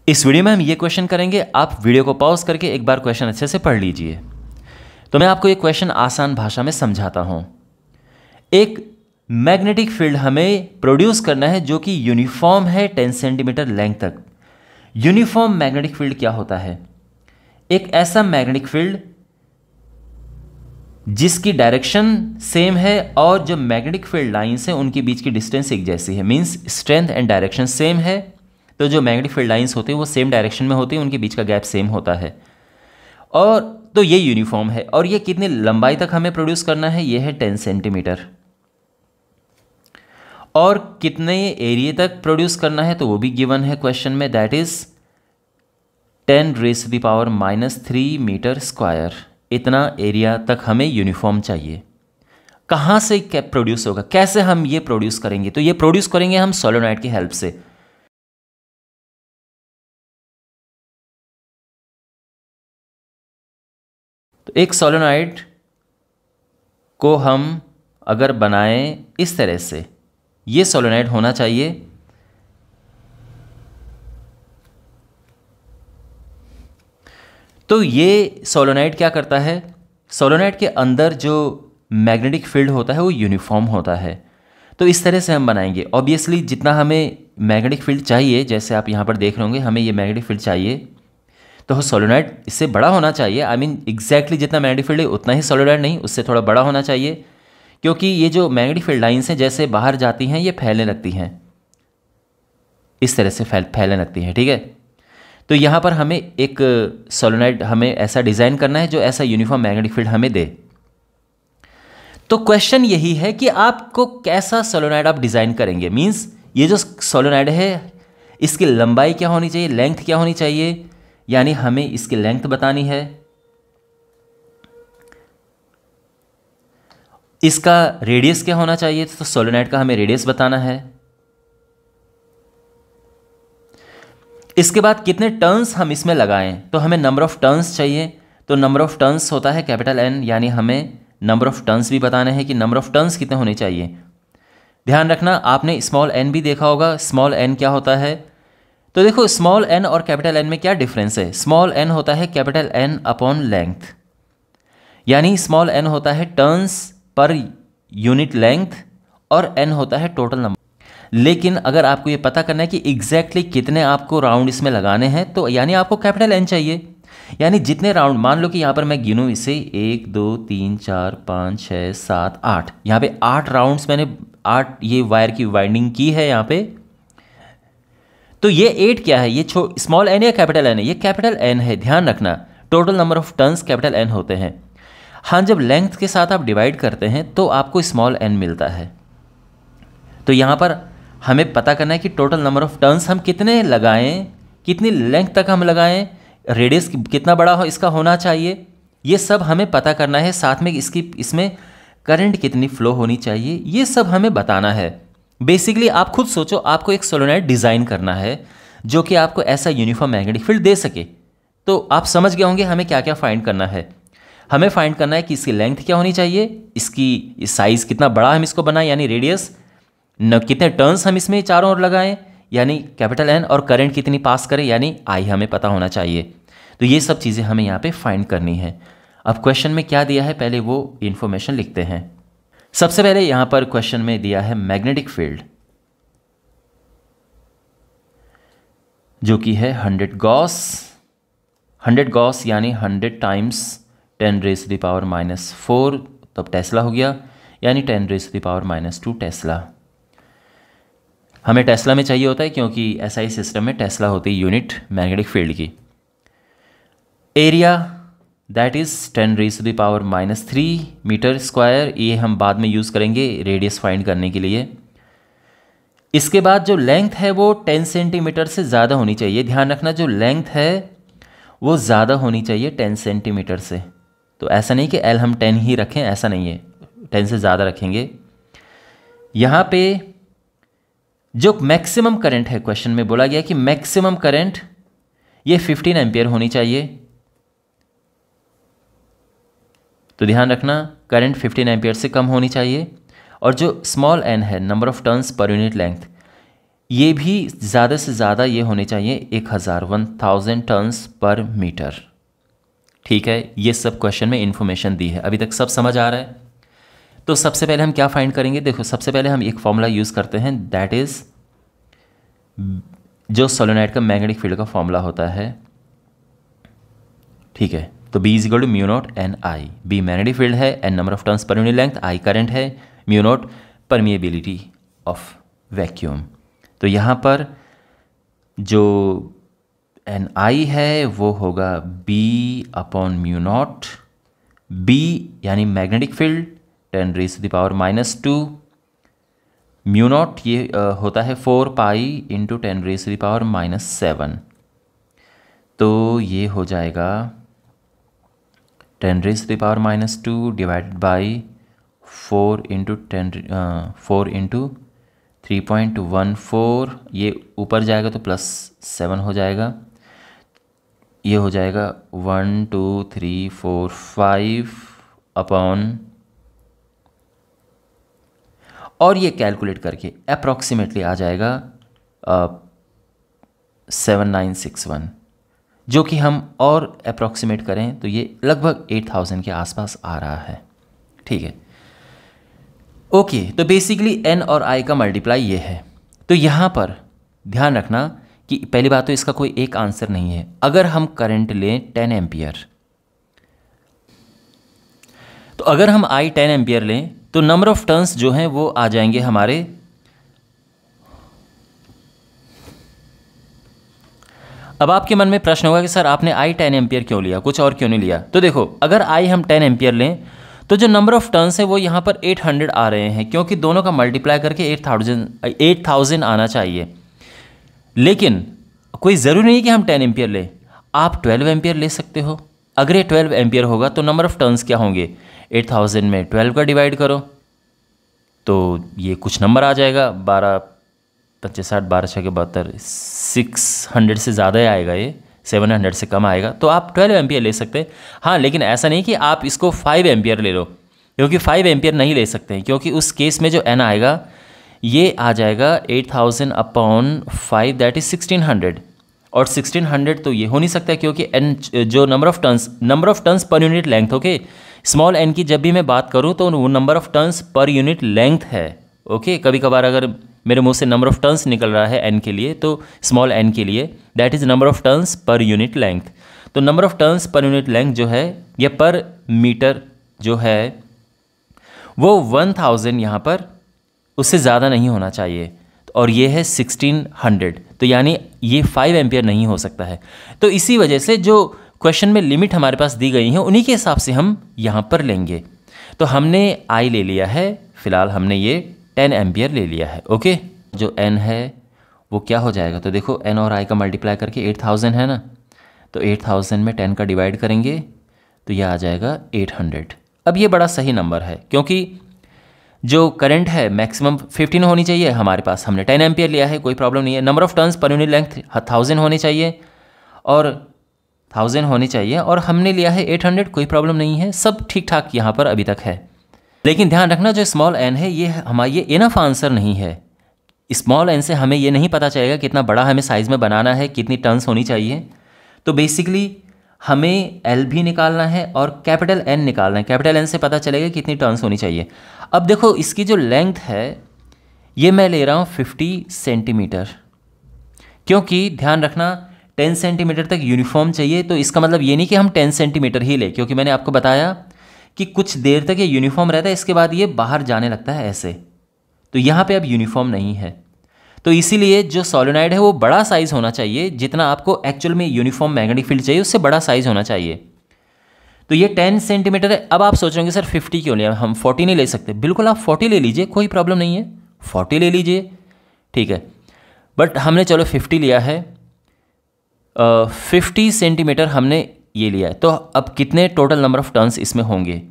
इस वीडियो में हम ये क्वेश्चन करेंगे। आप वीडियो को पॉज करके एक बार क्वेश्चन अच्छे से पढ़ लीजिए। तो मैं आपको ये क्वेश्चन आसान भाषा में समझाता हूँ। एक मैग्नेटिक फील्ड हमें प्रोड्यूस करना है जो कि यूनिफॉर्म है 10 सेंटीमीटर लेंथ तक। यूनिफॉर्म मैग्नेटिक फील्ड क्या होता है? एक ऐसा मैग्नेटिक फील्ड जिसकी डायरेक्शन सेम है और जो मैग्नेटिक फील्ड लाइंस हैं उनके बीच की डिस्टेंस एक जैसी है, means strength and direction same है। तो जो मैग्नेटिक फील्ड लाइंस होती हैं वो सेम डायरेक्शन में होती हैं, उनके बीच का गैप सेम होता है। और तो ये यूनिफॉर्म है। और ये कितनी लंबाई तक हमें प्रोड्यूस करना है? ये है 10 सेंटीमीटर। और कितने एरिया तक प्रोड्यूस करना है तो वो भी गिवन है क्वेश्चन में, दैट इज 10⁻³ मीटर स्क्वायर। इतना एरिया तक हमें यूनिफॉर्म चाहिए। कहाँ से क्या प्रोड्यूस होगा? कैसे हम ये प्रोड्यूस करेंगे? तो ये प्रोड्यूस करेंगे हम सोलेनॉइड की हेल्प से। तो एक सोलेनॉइड को हम अगर बनाएं इस तरह से, ये सोलेनॉइड होना चाहिए। तो ये सोलेनॉइड क्या करता है? सोलेनॉइड के अंदर जो मैग्नेटिक फील्ड होता है वो यूनिफॉर्म होता है। तो इस तरह से हम बनाएंगे। ऑब्वियसली जितना हमें मैग्नेटिक फील्ड चाहिए, जैसे आप यहाँ पर देख रहे होंगे, हमें ये मैग्नेटिक फील्ड चाहिए तो सोलेनॉइड इससे बड़ा होना चाहिए। आई मीन एग्जैक्टली जितना मैग्नेटिक फील्ड है उतना ही सोलेनॉइड नहीं, उससे थोड़ा बड़ा होना चाहिए, क्योंकि ये जो मैग्नेटिक फील्ड लाइंस हैं जैसे बाहर जाती हैं ये फैलने लगती हैं, इस तरह से फैलने लगती हैं। ठीक है, तो यहाँ पर हमें एक सोलेनॉइड हमें ऐसा डिज़ाइन करना है जो ऐसा यूनिफॉर्म मैग्नेटिक फील्ड हमें दे। तो क्वेश्चन यही है कि आपको कैसा सोलेनॉइड आप डिज़ाइन करेंगे। मीन्स ये जो सोलेनॉइड है इसकी लंबाई क्या होनी चाहिए, लेंथ क्या होनी चाहिए, यानी हमें इसकी लेंथ बतानी है, इसका रेडियस क्या होना चाहिए, तो सोलेनॉइड का हमें रेडियस बताना है। इसके बाद कितने टर्न्स हम इसमें लगाएं, तो हमें नंबर ऑफ टर्न्स चाहिए। तो नंबर ऑफ टर्न्स होता है कैपिटल N, यानी हमें नंबर ऑफ टर्न्स भी बताने हैं कि नंबर ऑफ टर्न्स कितने होने चाहिए। ध्यान रखना, आपने स्मॉल n भी देखा होगा। स्मॉल n क्या होता है? तो देखो स्मॉल n और कैपिटल N में क्या डिफरेंस है। स्मॉल n होता है कैपिटल N अपॉन लेंथ, यानी स्मॉल n होता है टर्न्स पर यूनिट लेंथ और n होता है टोटल नंबर। लेकिन अगर आपको ये पता करना है कि एग्जैक्टली कितने आपको राउंड इसमें लगाने हैं, तो यानी आपको कैपिटल N चाहिए। यानी जितने राउंड, मान लो कि यहाँ पर मैं गिनूँ इसे 1 2 3 4 5 6 7 8, यहाँ पे 8 राउंड्स मैंने 8 ये वायर की वाइंडिंग की है यहाँ पे। तो ये 8 क्या है? ये स्मॉल n या कैपिटल N है? ये कैपिटल N है। ध्यान रखना, total number of turns capital N होते हैं। हाँ, जब लेंथ के साथ आप डिवाइड करते हैं तो आपको स्मॉल n मिलता है। तो यहाँ पर हमें पता करना है कि टोटल नंबर ऑफ टर्न्स हम कितने लगाएं, कितनी लेंथ तक हम लगाएं, रेडियस कितना बड़ा हो इसका होना चाहिए, ये सब हमें पता करना है। साथ में इसमें करंट कितनी फ्लो होनी चाहिए, ये सब हमें बताना है। बेसिकली आप खुद सोचो, आपको एक सोलेनॉइड डिज़ाइन करना है जो कि आपको ऐसा यूनिफॉर्म मैग्नेटिक फील्ड दे सके। तो आप समझ गए होंगे हमें क्या क्या फाइंड करना है। हमें फाइंड करना है कि इसकी लेंथ क्या होनी चाहिए, इसकी साइज़ कितना बड़ा हम इसको बनाएं यानी रेडियस, कितने टर्न्स हम इसमें चारों ओर लगाएं यानी कैपिटल N, और करंट कितनी पास करें यानी I हमें पता होना चाहिए। तो ये सब चीज़ें हमें यहाँ पे फाइंड करनी है। अब क्वेश्चन में क्या दिया है पहले वो इन्फॉर्मेशन लिखते हैं। सबसे पहले यहाँ पर क्वेश्चन में दिया है मैग्नेटिक फील्ड जो कि है 100 गॉस। 100 गॉस यानी 100 टाइम्स 10⁻⁻⁴, तब टेस्ला हो गया, यानी 10⁻⁻² टेस्ला। हमें टेस्ला में चाहिए होता है क्योंकि SI सिस्टम में टेस्ला होती है यूनिट मैग्नेटिक फील्ड की। Area that is 10⁻³ metre square, ये हम बाद में यूज़ करेंगे रेडियस फाइंड करने के लिए। इसके बाद जो लेंथ है वो 10 सेंटीमीटर से ज़्यादा होनी चाहिए। ध्यान रखना, जो लेंथ है वो ज़्यादा होनी चाहिए 10 सेंटीमीटर से। तो ऐसा नहीं कि L हम 10 ही रखें, ऐसा नहीं है, 10 से ज़्यादा रखेंगे। यहाँ पे जो मैक्सिमम करंट है, क्वेश्चन में बोला गया कि मैक्सिमम करंट ये 15 एम्पियर होनी चाहिए। तो ध्यान रखना, करंट 15 एम्पियर से कम होनी चाहिए। और जो स्मॉल n है, number of turns per unit length, ये भी ज़्यादा से ज़्यादा ये होने चाहिए 1000 टन्स पर मीटर। ठीक है, ये सब क्वेश्चन में इन्फॉर्मेशन दी है। अभी तक सब समझ आ रहा है? तो सबसे पहले हम क्या फाइंड करेंगे? देखो, सबसे पहले हम एक फॉर्मूला यूज़ करते हैं, दैट इज़ जो सोलेनोइड का मैग्नेटिक फील्ड का फॉर्मूला होता है। ठीक है, तो B is equal to mu naught N I. B magnetic field है, N number of turns per unit length, I current है, mu naught permeability of vacuum. तो यहाँ पर जो एन आई है वो होगा B upon mu naught. B यानी मैग्नेटिक फील्ड 10⁻⁻², म्यू नॉट ये होता है 4 पाई इंटू 10⁻⁻7। तो ये हो जाएगा 10⁻⁻² डिवाइडेड बाई 4 इंटू 3.14, ये ऊपर जाएगा तो +7 हो जाएगा। ये हो जाएगा 1 2 3 4 5 अपॉन, और ये कैलकुलेट करके अप्रॉक्सीमेटली आ जाएगा 7961, जो कि हम और अप्रॉक्सीमेट करें तो ये लगभग 8000 के आसपास आ रहा है। ठीक है, ओके। तो बेसिकली एन और आई का मल्टीप्लाई ये है। तो यहाँ पर ध्यान रखना कि पहली बात तो इसका कोई एक आंसर नहीं है। अगर हम करंट लें 10 एम्पियर, तो अगर हम आई 10 एम्पियर लें तो नंबर ऑफ टर्न्स जो हैं वो आ जाएंगे हमारे, अब आपके मन में प्रश्न होगा कि सर आपने आई 10 एम्पियर क्यों लिया, कुछ और क्यों नहीं लिया? तो देखो, अगर आई हम 10 एम्पियर लें तो जो नंबर ऑफ टर्न्स है वो यहाँ पर 800 आ रहे हैं, क्योंकि दोनों का मल्टीप्लाई करके 8000 आना चाहिए। लेकिन कोई ज़रूरी नहीं कि हम 10 एम्पियर लें, आप 12 एम्पियर ले सकते हो। अगर ये 12 एम्पियर होगा तो नंबर ऑफ टर्न्स क्या होंगे? 8000 में 12 का डिवाइड करो तो ये कुछ नंबर आ जाएगा, 12 25 60 12 6 72, 600 से ज़्यादा आएगा, ये 700 से कम आएगा। तो आप 12 एम्पियर ले सकते हैं। हाँ, लेकिन ऐसा नहीं कि आप इसको 5 एम्पियर ले लो, क्योंकि 5 एम्पियर नहीं ले सकते हैं, क्योंकि उस केस में जो एन आएगा ये आ जाएगा 8000 अपॉन 5, दैट इज़ 1600, और 1600 तो ये हो नहीं सकता, क्योंकि एन जो number of turns per unit length, okay, small N की जब भी मैं बात करूँ तो वो number of turns per unit length है। ओके, कभी कभार अगर मेरे मुंह से नंबर ऑफ टर्न्स निकल रहा है एन के लिए, तो स्मॉल एन के लिए that is number of turns per unit length. तो number of turns per unit length जो है, यह पर मीटर जो है वो 1000 यहाँ पर उससे ज़्यादा नहीं होना चाहिए, और ये है 1600, तो यानी ये 5 एम्पियर नहीं हो सकता है। तो इसी वजह से जो क्वेश्चन में लिमिट हमारे पास दी गई है उन्हीं के हिसाब से हम यहाँ पर लेंगे। तो हमने आई ले लिया है, फिलहाल हमने ये 10 एम्पियर ले लिया है। ओके, जो एन है वो क्या हो जाएगा? तो देखो, एन और आई का मल्टीप्लाई करके 8000 है ना, तो 8000 में 10 का डिवाइड करेंगे तो यह आ जाएगा 800। अब ये बड़ा सही नंबर है, क्योंकि जो करंट है मैक्सिमम 15 होनी चाहिए हमारे पास, हमने 10 एम्पियर लिया है, कोई प्रॉब्लम नहीं है। Number of turns per unit length 1000 होने चाहिए, और 1000 होनी चाहिए, और हमने लिया है 800, कोई प्रॉब्लम नहीं है, सब ठीक ठाक यहाँ पर अभी तक है। लेकिन ध्यान रखना, जो स्मॉल एन है ये हमारा ये इनफ आंसर नहीं है। स्मॉल एन से हमें ये नहीं पता चलेगा कितना बड़ा हमें साइज़ में बनाना है, कितनी टर्न्स होनी चाहिए। तो बेसिकली हमें एल भी निकालना है और कैपिटल एन निकालना है। कैपिटल एन से पता चलेगा कितनी टर्न्स होनी चाहिए। अब देखो, इसकी जो लेंथ है ये मैं ले रहा हूँ 50 सेंटीमीटर, क्योंकि ध्यान रखना 10 सेंटीमीटर तक यूनिफॉर्म चाहिए। तो इसका मतलब ये नहीं कि हम 10 सेंटीमीटर ही ले, क्योंकि मैंने आपको बताया कि कुछ देर तक ये यूनिफॉर्म रहता है, इसके बाद ये बाहर जाने लगता है ऐसे। तो यहाँ पे अब यूनिफॉर्म नहीं है, तो इसीलिए जो सोलेनोइड है वो बड़ा साइज़ होना चाहिए, जितना आपको एक्चुअल में यूनिफॉर्म मैग्नेटिक फील्ड चाहिए उससे बड़ा साइज़ होना चाहिए। तो ये 10 सेंटीमीटर है। अब आप सोच रहे होंगे सर 50 क्यों लिया, हम 40 नहीं ले सकते? बिल्कुल, आप 40 ले लीजिए, कोई प्रॉब्लम नहीं है, 40 ले लीजिए, ठीक है। बट हमने चलो 50 लिया है, 50 सेंटीमीटर हमने ये लिया है। तो अब कितने टोटल नंबर ऑफ टर्न्स इसमें होंगे?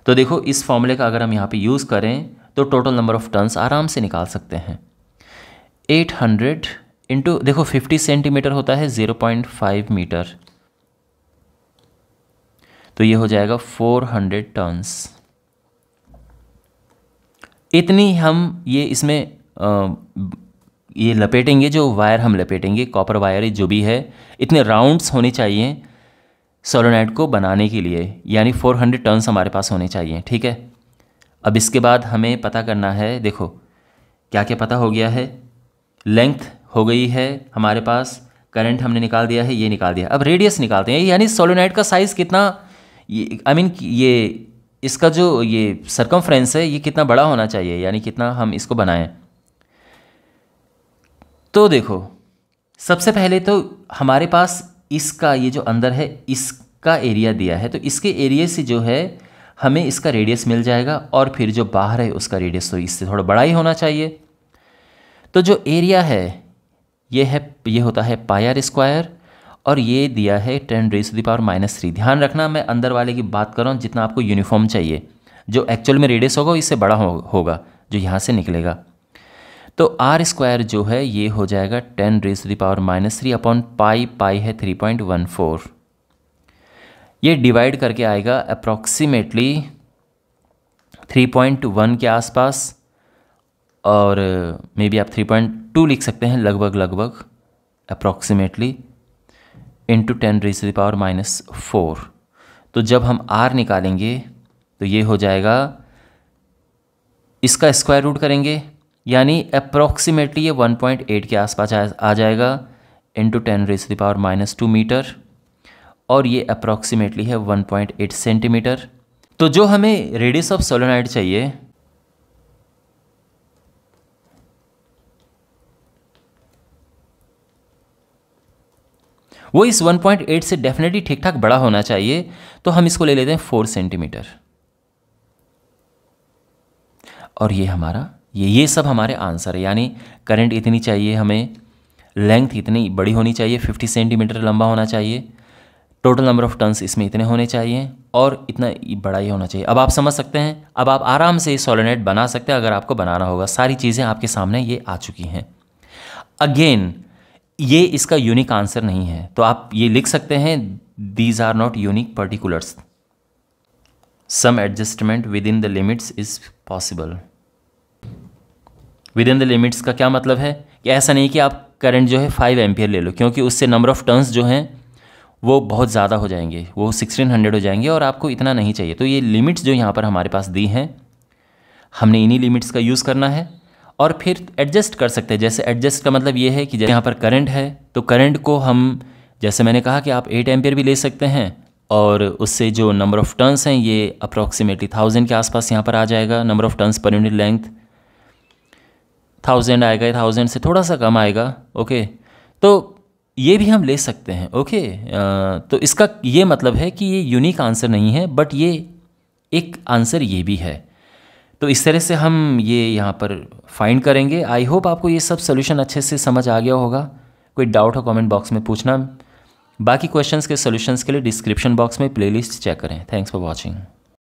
तो देखो, इस फॉर्मूले का अगर हम यहाँ पे यूज़ करें तो टोटल नंबर ऑफ टर्न्स आराम से निकाल सकते हैं। 800 इंटू, देखो 50 सेंटीमीटर होता है 0.5 मीटर, तो ये हो जाएगा 400 टर्न्स इतनी हम ये इसमें ये लपेटेंगे, जो वायर हम लपेटेंगे, कॉपर वायर जो भी है, इतने राउंड्स होने चाहिए सोलेनॉइड को बनाने के लिए, यानी 400 टर्न्स हमारे पास होने चाहिए। ठीक है, अब इसके बाद हमें पता करना है, देखो क्या क्या पता हो गया है, लेंथ हो गई है हमारे पास, करंट हमने निकाल दिया है, ये निकाल दिया। अब रेडियस निकालते हैं, यानी सोलेनॉइड का साइज़ कितना, ये इसका जो ये सरकमफ्रेंस है ये कितना बड़ा होना चाहिए, यानी कितना हम इसको बनाएं। तो देखो सबसे पहले तो हमारे पास इसका ये जो अंदर है इसका एरिया दिया है, तो इसके एरिया से जो है हमें इसका रेडियस मिल जाएगा, और फिर जो बाहर है उसका रेडियस तो इससे थोड़ा बड़ा ही होना चाहिए। तो जो एरिया है ये होता है पाई आर स्क्वायर, और ये दिया है 10⁻⁻3। ध्यान रखना मैं अंदर वाले की बात कर रहा हूँ, जितना आपको यूनिफॉर्म चाहिए, जो एक्चुअल में रेडियस होगा इससे बड़ा होगा जो यहाँ से निकलेगा। तो आर स्क्वायर जो है ये हो जाएगा 10⁻³ अपॉन पाई है 3.14। ये डिवाइड करके आएगा अप्रॉक्सीमेटली 3.1 के आसपास, और मे बी आप 3.2 लिख सकते हैं, लगभग अप्रॉक्सीमेटली, इंटू 10⁻⁻4। तो जब हम आर निकालेंगे तो ये हो जाएगा, इसका स्क्वायर रूट करेंगे, यानी अप्रॉक्सीमेटली ये 1.8 के आसपास आ जाएगा, इंटू 10⁻⁻2 मीटर, और ये अप्रॉक्सीमेटली है 1.8 सेंटीमीटर। तो जो हमें रेडियस ऑफ सोलेनॉइड चाहिए वो इस 1.8 से डेफिनेटली ठीक ठाक बड़ा होना चाहिए, तो हम इसको ले लेते हैं 4 सेंटीमीटर। और ये हमारा ये सब हमारे आंसर है, यानी करंट इतनी चाहिए हमें, लेंथ इतनी बड़ी होनी चाहिए, 50 सेंटीमीटर लंबा होना चाहिए, टोटल नंबर ऑफ टर्न्स इसमें इतने होने चाहिए, और इतना बड़ा ही होना चाहिए। अब आप समझ सकते हैं, अब आप आराम से सोलेनॉइड बना सकते हैं अगर आपको बनाना होगा। सारी चीज़ें आपके सामने ये आ चुकी हैं। अगेन ये इसका यूनिक आंसर नहीं है, तो आप ये लिख सकते हैं, these are not unique particulars, some adjustment within the limits is possible. Within the limits का क्या मतलब है कि ऐसा नहीं कि आप करंट जो है 5 एम्पियर ले लो, क्योंकि उससे नंबर ऑफ टर्न्स जो हैं वो बहुत ज़्यादा हो जाएंगे, वो 1600 हो जाएंगे, और आपको इतना नहीं चाहिए। तो ये लिमिट्स जो यहाँ पर हमारे पास दी हैं, हमने इन्हीं लिमिट्स का यूज़ करना है, और फिर एडजस्ट कर सकते हैं। जैसे एडजस्ट का मतलब ये है कि जैसे यहाँ पर करंट है, तो करंट को हम, जैसे मैंने कहा कि आप 8 एम्पियर भी ले सकते हैं, और उससे जो नंबर ऑफ़ टर्न्स हैं ये अप्रॉक्सीमेटली 1000 के आसपास यहाँ पर आ जाएगा। Number of turns per unit length 1000 आएगा, 1000 से थोड़ा सा कम आएगा। ओके, तो ये भी हम ले सकते हैं। ओके, तो इसका ये मतलब है कि ये यूनिक आंसर नहीं है, बट ये एक आंसर ये भी है। तो इस तरह से हम ये यहाँ पर फाइंड करेंगे। आई होप आपको ये सब सोल्यूशन अच्छे से समझ आ गया होगा। कोई डाउट हो कमेंट बॉक्स में पूछना। बाकी क्वेश्चंस के सॉल्यूशंस के लिए डिस्क्रिप्शन बॉक्स में प्लेलिस्ट चेक करें। Thanks for watching.